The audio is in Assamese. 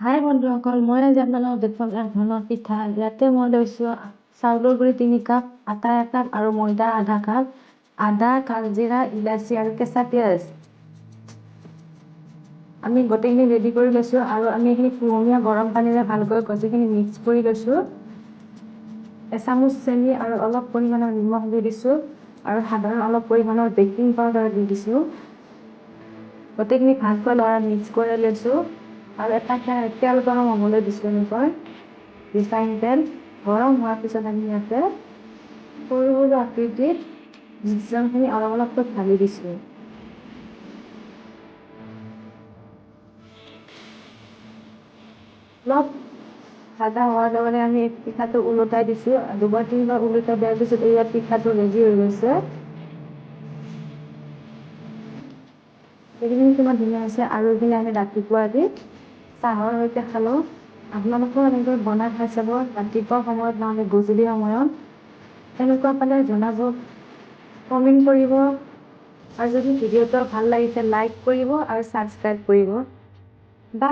হাই বন্ধুসকল, মই আজি আপোনালোকক দেখুৱাম এক ধৰণৰ পিঠা। ইয়াতে মই লৈছোঁ চাউলৰ গুড়ি 3 কাপ, আটা 1 কাপ আৰু ময়দা আধা কাপ, আদা, কালজিৰা, ইলাচি আৰু কেঁচা পিঁয়াজ। আমি গোটেইখিনি ৰেডি কৰি লৈছোঁ আৰু আমি এইখিনি কুহুমীয়া গৰম পানীৰে ভালকৈ গোটেইখিনি মিক্স কৰি লৈছোঁ। এচামুচ চেনি আৰু অলপ পৰিমাণৰ নিমখ দি দিছোঁ আৰু সাধাৰণ অলপ পৰিমাণৰ বেকিং পাউডাৰ দি দিছোঁ। গোটেইখিনি ভালকৈ মিক্স কৰি লৈছোঁ আৰু এটা তেল গৰম হ'বলৈ দিছোঁ। এনেকৈ ৰিফাইন তেল গৰম হোৱাৰ পিছত আমি ইয়াতে সৰু সৰু আকৃতিত মিশ্ৰণখিনি অলপ অলপকৈ ঢালি দিছোঁ। অলপ ভাজা হোৱাৰ লগে আমি পিঠাটো ওলোটাই দিছোঁ। 2-3 বাৰ ওলোটাই দিয়াৰ পিছত ইয়াত পিঠাটো ৰেডি হৈ গৈছে। এইখিনি কিমান ধুনীয়া হৈছে আৰু এইখিনি আমি ৰাতিপুৱা দি চাহৰ সৈতে খালোঁ। আপোনালোকেও এনেকৈ বনাই খাই চাব, ৰাতিপুৱা সময়ত নহ'লে গধূলি সময়ত। এনেকুৱা পালে জনাব, কমেণ্ট কৰিব আৰু যদি ভিডিঅ'টো ভাল লাগিছে লাইক কৰিব আৰু ছাবস্ক্ৰাইব কৰিব।